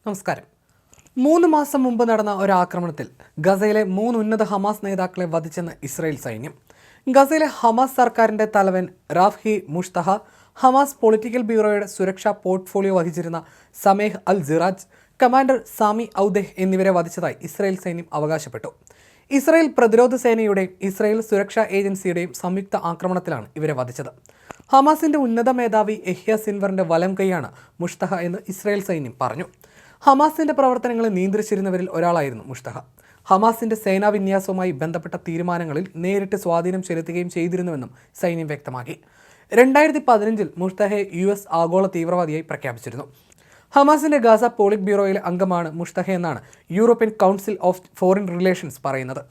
നമസ്കാരം. 3 മാസം മുമ്പ് നടന്ന ഒരു ആക്രമണത്തിൽ ഗസയിലെ 3 ഉന്നത ഹമാസ് നേതാക്കളെ വധിച്ചെന്ന് ഇസ്രായേൽ സൈന്യം. ഗസയിലെ ഹമാസ് സർക്കാരിൻ്റെ തലവൻ റാഫി മുഷ്തഹ, ഹമാസ് പൊളിറ്റിക്കൽ ബ്യൂറോയുടെ സുരക്ഷാ പോർട്ട്ഫോളിയോ വഹിച്ചിരുന്ന സമേഹ് അൽ സിറാജ്, കമാൻഡർ സാമി ഔദേഹ് എന്നിവരെ വധിച്ചതായി ഇസ്രായേൽ സൈന്യം അവകാശപ്പെട്ടു. ഇസ്രായേൽ പ്രതിരോധ സേനയുടെയും ഇസ്രായേൽ സുരക്ഷാ ഏജൻസിയുടെയും സംയുക്ത ആക്രമണത്തിലാണ് ഇവരെ വധിച്ചത്. ഹമാസിന്റെ ഉന്നത മേധാവി യഹ്യ സിൻവറിന്റെ വലം കൈയാണ് മുഷ്തഹ എന്ന് ഇസ്രായേൽ സൈന്യം പറഞ്ഞു. ഹമാസിന്റെ പ്രവർത്തനങ്ങളെ നിയന്ത്രിച്ചിരുന്നവരിൽ ഒരാളായിരുന്നു മുഷ്തഹ. ഹമാസിന്റെ സേനാ വിന്യാസവുമായി ബന്ധപ്പെട്ട തീരുമാനങ്ങളിൽ നേരിട്ട് സ്വാധീനം ചെലുത്തുകയും ചെയ്തിരുന്നുവെന്നും സൈന്യം വ്യക്തമാക്കി. 2015 മുഷ്തഹയെ US ആഗോള തീവ്രവാദിയായി പ്രഖ്യാപിച്ചിരുന്നു. ഹമാസിന്റെ ഗാസ പോളിറ്റ് ബ്യൂറോയിലെ അംഗമാണ് മുഷ്തഹ എന്നാണ് European council of foreign relations പറയുന്നത്.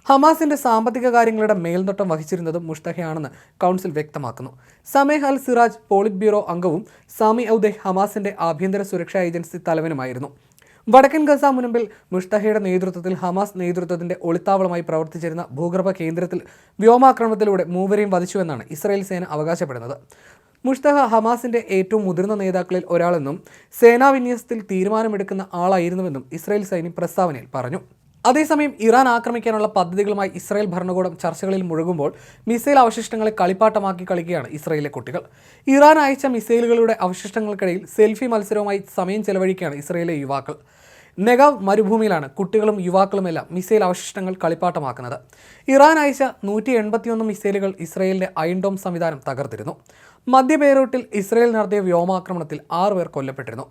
ഹമാസിന്റെ സാമ്പത്തിക കാര്യങ്ങളുടെ മേൽനോട്ടം വഹിച്ചിരുന്നതും മുഷ്തഹയാണെന്ന് കൗൺസിൽ വ്യക്തമാക്കുന്നു. സമേഹ് അൽ സിറാജ് പോളിറ്റ് ബ്യൂറോ അംഗവും സാമി ഔദേഹ് ഹമാസിന്റെ ആഭ്യന്തര സുരക്ഷാ ഏജൻസി തലവനുമായിരുന്നു. വടക്കൻ ഗസ മുനമ്പിൽ മുഷ്തഹയുടെ നേതൃത്വത്തിൽ ഹമാസ് നേതൃത്വത്തിന്റെ ഒളിത്താവളമായി പ്രവർത്തിച്ചിരുന്ന ഭൂഗർഭ കേന്ദ്രത്തിൽ വ്യോമാക്രമണത്തിലൂടെ മൂവരെയും വധിച്ചുവെന്നാണ് ഇസ്രായേൽ സേന അവകാശപ്പെടുന്നത്. മുഷ്തഹ ഹമാസിന്റെ ഏറ്റവും മുതിർന്ന നേതാക്കളിൽ ഒരാളെന്നും സേനാ വിന്യാസത്തിൽ തീരുമാനമെടുക്കുന്ന ആളായിരുന്നുവെന്നും ഇസ്രായേൽ സൈന്യം പ്രസ്താവനയിൽ പറഞ്ഞു. അതേസമയം ഇറാൻ ആക്രമിക്കാനുള്ള പദ്ധതികളുമായി ഇസ്രായേൽ ഭരണകൂടം ചർച്ചകളിൽ മുഴുകുമ്പോൾ മിസൈൽ അവശിഷ്ടങ്ങളെ കളിപ്പാട്ടമാക്കി കളിക്കുകയാണ് ഇസ്രായേലിലെ കുട്ടികൾ. ഇറാൻ അയച്ച മിസൈലുകളുടെ അവശിഷ്ടങ്ങൾക്കിടയിൽ സെൽഫി മത്സരവുമായി സമയം ചെലവഴിക്കുകയാണ് ഇസ്രായേലിലെ യുവാക്കൾ. നെഗവ് മരുഭൂമിയിലാണ് കുട്ടികളും യുവാക്കളുമെല്ലാം മിസൈൽ അവശിഷ്ടങ്ങൾ കളിപ്പാട്ടമാക്കുന്നത്. ഇറാൻ അയച്ച 181 മിസൈലുകൾ ഇസ്രായേലിന്റെ അയൺ ഡോം സംവിധാനം തകർത്തിരുന്നു. മധ്യ ബെയ്റൂട്ടിൽ ഇസ്രായേൽ നടത്തിയ വ്യോമാക്രമണത്തിൽ 6 പേർ കൊല്ലപ്പെട്ടിരുന്നു.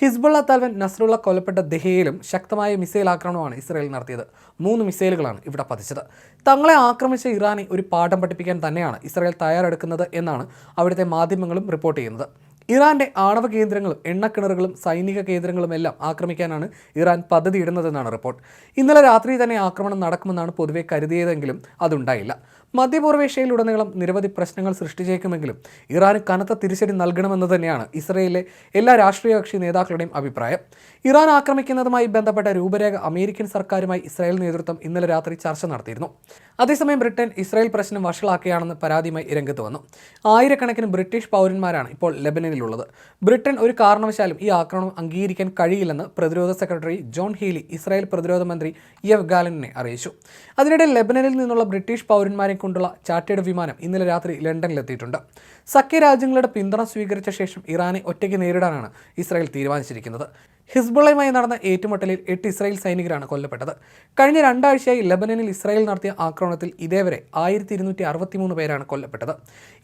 ഹിസ്ബുള്ള തലവൻ നസ്രുള്ള കൊല്ലപ്പെട്ട ദഹിയയിലും ശക്തമായ മിസൈൽ ആക്രമണമാണ് ഇസ്രായേൽ നടത്തിയത്. 3 മിസൈലുകളാണ് ഇവിടെ പതിച്ചത്. തങ്ങളെ ആക്രമിച്ച ഇറാനെ ഒരു പാഠം പഠിപ്പിക്കാൻ തന്നെയാണ് ഇസ്രായേൽ തയ്യാറെടുക്കുന്നത് എന്നാണ് അവിടുത്തെ മാധ്യമങ്ങളും റിപ്പോർട്ട് ചെയ്യുന്നത്. ഇറാന്റെ ആണവ കേന്ദ്രങ്ങളും എണ്ണക്കിണറുകളും സൈനിക കേന്ദ്രങ്ങളുമെല്ലാം ആക്രമിക്കാനാണ് ഇറാൻ പദ്ധതിയിടുന്നതെന്നാണ് റിപ്പോർട്ട്. ഇന്നലെ രാത്രി തന്നെ ആക്രമണം നടക്കുമെന്നാണ് പൊതുവെ കരുതിയതെങ്കിലും അതുണ്ടായില്ല. മധ്യപൂർവേഷ്യയിലുടനീളം നിരവധി പ്രശ്നങ്ങൾ സൃഷ്ടിച്ചേക്കുമെങ്കിലും ഇറാന് കനത്ത തിരിച്ചടി നൽകണമെന്ന് തന്നെയാണ് ഇസ്രായേലിലെ എല്ലാ രാഷ്ട്രീയ കക്ഷി നേതാക്കളുടെയും അഭിപ്രായം. ഇറാൻ ആക്രമിക്കുന്നതുമായി ബന്ധപ്പെട്ട രൂപരേഖ അമേരിക്കൻ സർക്കാരുമായി ഇസ്രായേൽ നേതൃത്വം ഇന്നലെ രാത്രി ചർച്ച നടത്തിയിരുന്നു. അതേസമയം ബ്രിട്ടൻ ഇസ്രായേൽ പ്രശ്നം വഷളാക്കുകയാണെന്ന് പരാതിയുമായി രംഗത്ത് വന്നു. ആയിരക്കണക്കിന് ബ്രിട്ടീഷ് പൗരന്മാരാണ് ഇപ്പോൾ ലെബനനിലുള്ളത്. ബ്രിട്ടൻ ഒരു കാരണവശാലും ഈ ആക്രമണം അംഗീകരിക്കാൻ കഴിയില്ലെന്ന് പ്രതിരോധ സെക്രട്ടറി ജോൺ ഹീലി ഇസ്രായേൽ പ്രതിരോധ മന്ത്രി യവ് ഗാലന്റിനെ അറിയിച്ചു. അതിനിടെ ലെബനനിൽ നിന്നുള്ള ബ്രിട്ടീഷ് പൗരന്മാരെ കൊണ്ടുള്ള ചാർട്ടേഡ് വിമാനം ഇന്നലെ രാത്രി ലണ്ടനിലെത്തിയിട്ടുണ്ട്. സഖ്യരാജ്യങ്ങളുടെ പിന്തുണ സ്വീകരിച്ച ശേഷം ഇറാനെ ഒറ്റയ്ക്ക് നേരിടാനാണ് ഇസ്രായേൽ തീരുമാനിച്ചിരിക്കുന്നത്. ഹിസ്ബുള്ളയുമായി നടന്ന ഏറ്റുമുട്ടലിൽ 8 ഇസ്രായേൽ സൈനികരാണ് കൊല്ലപ്പെട്ടത്. കഴിഞ്ഞ 2 ആഴ്ചയായി ലെബനനിൽ ഇസ്രായേൽ നടത്തിയ ആക്രമണത്തിൽ ഇതേവരെ 1263 പേരാണ് കൊല്ലപ്പെട്ടത്.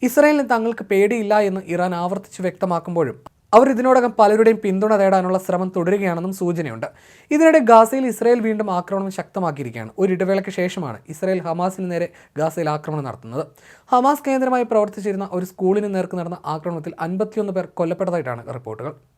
ഇസ്രായേലിന് തങ്ങൾക്ക് പേടിയില്ല എന്ന് ഇറാൻ ആവർത്തിച്ച് വ്യക്തമാക്കുമ്പോഴും അവർ ഇതിനോടകം പലരുടെയും പിന്തുണ തേടാനുള്ള ശ്രമം തുടരുകയാണെന്നും സൂചനയുണ്ട്. ഇതിനിടെ ഗാസയിൽ ഇസ്രായേൽ വീണ്ടും ആക്രമണം ശക്തമാക്കിയിരിക്കുകയാണ്. ഒരു ഇടവേളയ്ക്ക് ശേഷമാണ് ഇസ്രായേൽ ഹമാസിന് നേരെ ഗാസയിൽ ആക്രമണം നടത്തുന്നത്. ഹമാസ് കേന്ദ്രമായി പ്രവർത്തിച്ചിരുന്ന ഒരു സ്കൂളിന് നേർക്ക് നടന്ന ആക്രമണത്തിൽ 51 പേർ കൊല്ലപ്പെട്ടതായിട്ടാണ് റിപ്പോർട്ടുകൾ.